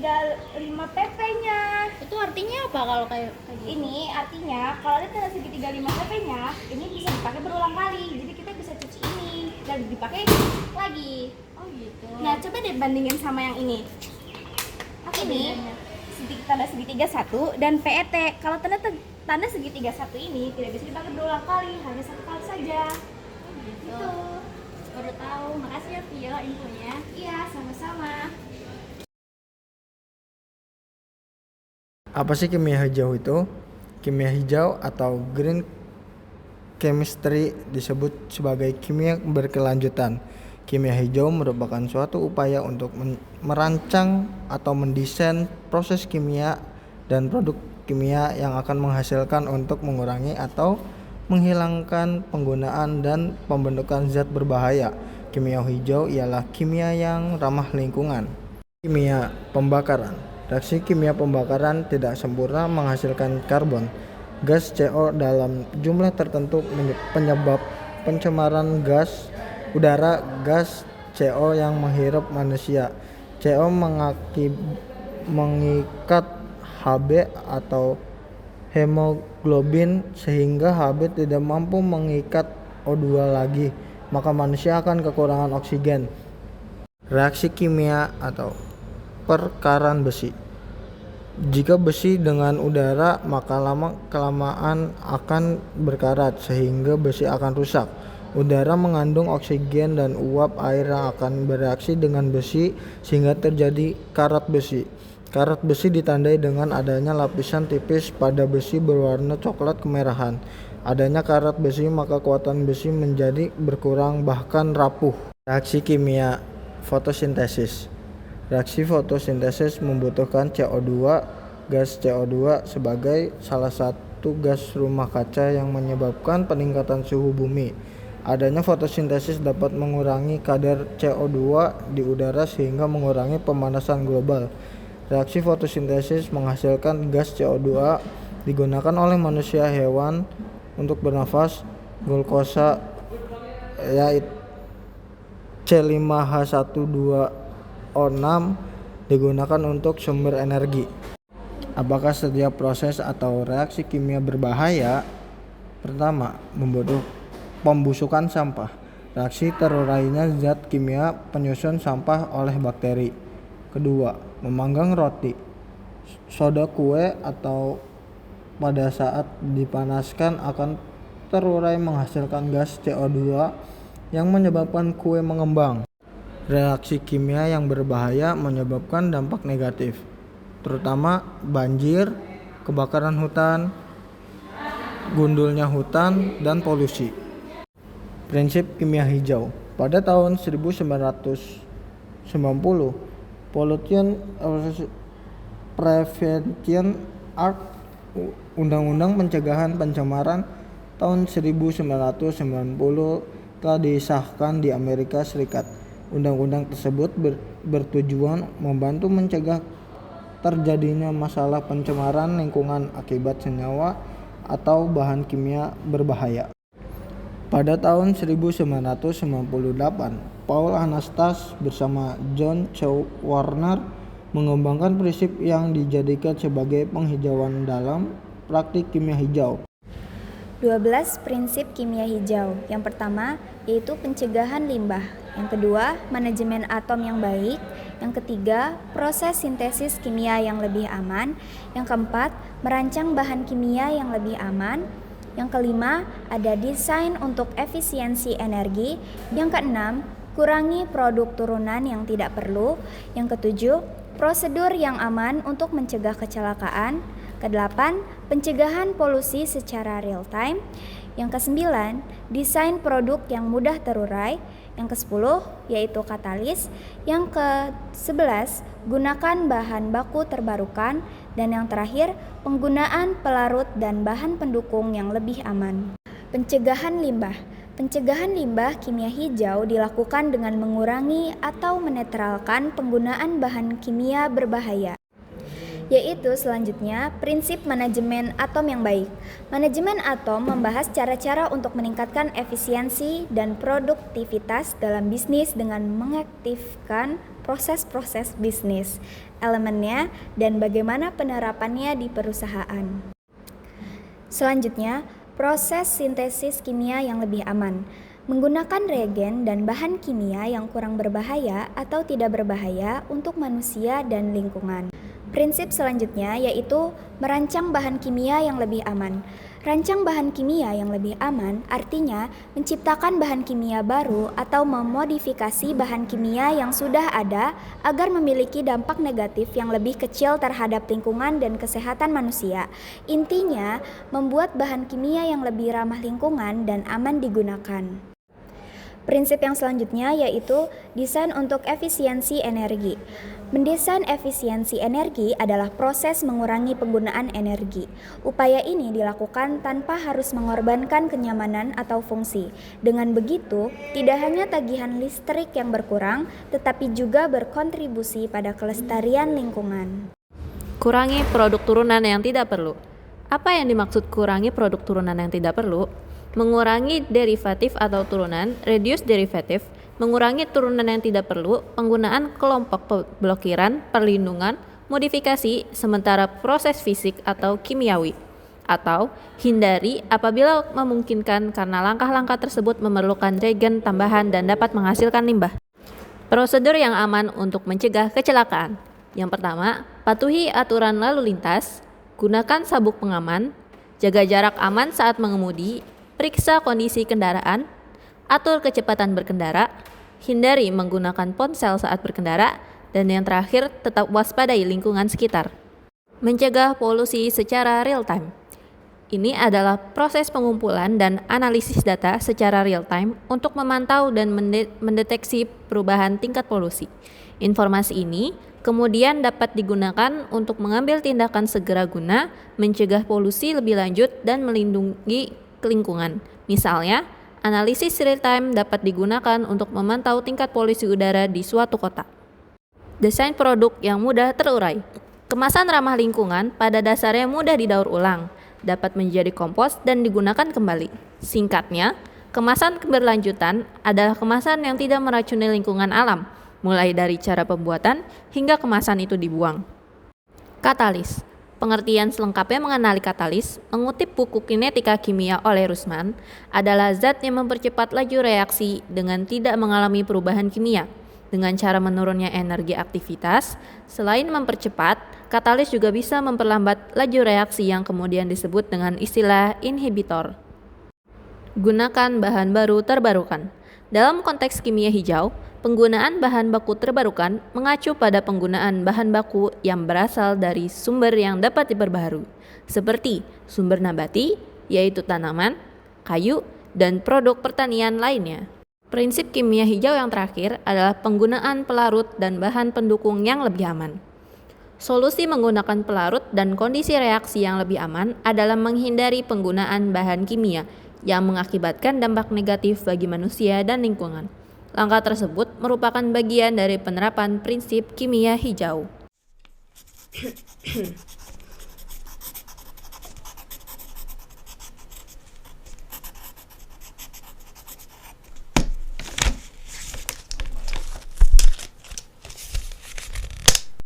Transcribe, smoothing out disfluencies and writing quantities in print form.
segitiga 5 pp-nya. Itu artinya apa kalau kayak gitu? Ini artinya kalau ada tanda segitiga 5 pp-nya, ini bisa dipakai berulang kali. Jadi kita bisa cuci ini dan dipakai lagi. Oh gitu. Nah, coba deh bandingin sama yang ini. Ini tanda segitiga 1 dan PET. Kalau tanda segitiga 1 ini tidak bisa dipakai berulang kali, hanya 1 kali saja. Gitu. Gitu. Baru tahu. Makasih ya Vio infonya. Iya, sama-sama. Apa sih kimia hijau itu? Kimia hijau atau green chemistry disebut sebagai kimia berkelanjutan. Kimia hijau merupakan suatu upaya untuk merancang atau mendesain proses kimia dan produk kimia yang akan menghasilkan untuk mengurangi atau menghilangkan penggunaan dan pembentukan zat berbahaya. Kimia hijau ialah kimia yang ramah lingkungan. Kimia pembakaran. Reaksi kimia pembakaran tidak sempurna menghasilkan karbon, gas CO dalam jumlah tertentu penyebab pencemaran gas udara. Gas CO yang menghirup manusia. CO mengikat Hb atau hemoglobin sehingga Hb tidak mampu mengikat O2 lagi, maka manusia akan kekurangan oksigen. Reaksi kimia atau perkaran besi. Jika besi dengan udara, maka lama-kelamaan akan berkarat sehingga besi akan rusak. Udara mengandung oksigen dan uap air yang akan bereaksi dengan besi sehingga terjadi karat besi. Karat besi ditandai dengan adanya lapisan tipis pada besi berwarna coklat kemerahan. Adanya karat besi maka kekuatan besi menjadi berkurang bahkan rapuh. Reaksi kimia fotosintesis. Reaksi fotosintesis membutuhkan CO2. Gas CO2 sebagai salah satu gas rumah kaca yang menyebabkan peningkatan suhu bumi. Adanya fotosintesis dapat mengurangi kadar CO2 di udara sehingga mengurangi pemanasan global. Reaksi fotosintesis menghasilkan gas CO2 digunakan oleh manusia hewan untuk bernafas. Glukosa yaitu C5H12O6 digunakan untuk sumber energi. Apakah setiap proses atau reaksi kimia berbahaya? Pertama, pembusukan sampah. Reaksi terurainya zat kimia penyusun sampah oleh bakteri. Kedua, memanggang roti, soda kue atau pada saat dipanaskan akan terurai menghasilkan gas CO2 yang menyebabkan kue mengembang. Reaksi kimia yang berbahaya menyebabkan dampak negatif, terutama banjir, kebakaran hutan, gundulnya hutan, dan polusi. Prinsip kimia hijau. Pada tahun 1990, Pollution Prevention Act, Undang-Undang Pencegahan Pencemaran tahun 1990 telah disahkan di Amerika Serikat. Undang-undang tersebut bertujuan membantu mencegah terjadinya masalah pencemaran lingkungan akibat senyawa atau bahan kimia berbahaya. Pada tahun 1998, Paul Anastas bersama John C. Warner mengembangkan prinsip yang dijadikan sebagai penghijauan dalam praktik kimia hijau. 12 prinsip kimia hijau. Yang pertama yaitu pencegahan limbah. Yang kedua, manajemen atom yang baik. Yang ketiga, proses sintesis kimia yang lebih aman. Yang keempat, merancang bahan kimia yang lebih aman. Yang kelima, ada desain untuk efisiensi energi. Yang keenam, kurangi produk turunan yang tidak perlu. Yang ketujuh, prosedur yang aman untuk mencegah kecelakaan. Kedelapan, pencegahan polusi secara real time. Yang kesembilan, desain produk yang mudah terurai. Yang kesepuluh, yaitu katalis. Yang ke-11, gunakan bahan baku terbarukan. Dan yang terakhir, penggunaan pelarut dan bahan pendukung yang lebih aman. Pencegahan limbah. Pencegahan limbah kimia hijau dilakukan dengan mengurangi atau menetralkan penggunaan bahan kimia berbahaya. yaitu selanjutnya prinsip manajemen atom yang baik. Manajemen atom membahas cara-cara untuk meningkatkan efisiensi dan produktivitas dalam bisnis dengan mengaktifkan proses-proses bisnis, elemennya, dan bagaimana penerapannya di perusahaan. Selanjutnya, proses sintesis kimia yang lebih aman. Menggunakan reagen dan bahan kimia yang kurang berbahaya atau tidak berbahaya untuk manusia dan lingkungan. Prinsip selanjutnya yaitu merancang bahan kimia yang lebih aman. Rancang bahan kimia yang lebih aman artinya menciptakan bahan kimia baru atau memodifikasi bahan kimia yang sudah ada agar memiliki dampak negatif yang lebih kecil terhadap lingkungan dan kesehatan manusia. Intinya, membuat bahan kimia yang lebih ramah lingkungan dan aman digunakan. Prinsip yang selanjutnya yaitu desain untuk efisiensi energi. Mendesain efisiensi energi adalah proses mengurangi penggunaan energi. Upaya ini dilakukan tanpa harus mengorbankan kenyamanan atau fungsi. Dengan begitu, tidak hanya tagihan listrik yang berkurang, tetapi juga berkontribusi pada kelestarian lingkungan. Kurangi produk turunan yang tidak perlu. Apa yang dimaksud kurangi produk turunan yang tidak perlu? Mengurangi derivatif atau turunan, reduce derivative, mengurangi turunan yang tidak perlu, penggunaan kelompok pemblokiran, perlindungan, modifikasi, sementara proses fisik atau kimiawi, atau hindari apabila memungkinkan karena langkah-langkah tersebut memerlukan reagen tambahan dan dapat menghasilkan limbah. Prosedur yang aman untuk mencegah kecelakaan. Yang pertama, patuhi aturan lalu lintas, gunakan sabuk pengaman, jaga jarak aman saat mengemudi, periksa kondisi kendaraan, atur kecepatan berkendara, hindari menggunakan ponsel saat berkendara, dan yang terakhir, tetap waspadai lingkungan sekitar. Mencegah polusi secara real time. Ini adalah proses pengumpulan dan analisis data secara real time untuk memantau dan mendeteksi perubahan tingkat polusi. Informasi ini kemudian dapat digunakan untuk mengambil tindakan segera guna mencegah polusi lebih lanjut dan melindungi lingkungan. Misalnya, analisis real time dapat digunakan untuk memantau tingkat polusi udara di suatu kota. Desain produk yang mudah terurai. Kemasan ramah lingkungan pada dasarnya mudah didaur ulang, dapat menjadi kompos dan digunakan kembali. Singkatnya, kemasan keberlanjutan adalah kemasan yang tidak meracuni lingkungan alam, mulai dari cara pembuatan hingga kemasan itu dibuang. Katalis. Pengertian selengkapnya mengenali katalis, mengutip buku Kinetika Kimia oleh Rusman, adalah zat yang mempercepat laju reaksi dengan tidak mengalami perubahan kimia. Dengan cara menurunnya energi aktivitas, selain mempercepat, katalis juga bisa memperlambat laju reaksi yang kemudian disebut dengan istilah inhibitor. Gunakan bahan baru terbarukan. Dalam konteks kimia hijau, penggunaan bahan baku terbarukan mengacu pada penggunaan bahan baku yang berasal dari sumber yang dapat diperbaharui, seperti sumber nabati, yaitu tanaman, kayu, dan produk pertanian lainnya. Prinsip kimia hijau yang terakhir adalah penggunaan pelarut dan bahan pendukung yang lebih aman. Solusi menggunakan pelarut dan kondisi reaksi yang lebih aman adalah menghindari penggunaan bahan kimia yang mengakibatkan dampak negatif bagi manusia dan lingkungan. Langkah tersebut merupakan bagian dari penerapan prinsip kimia hijau.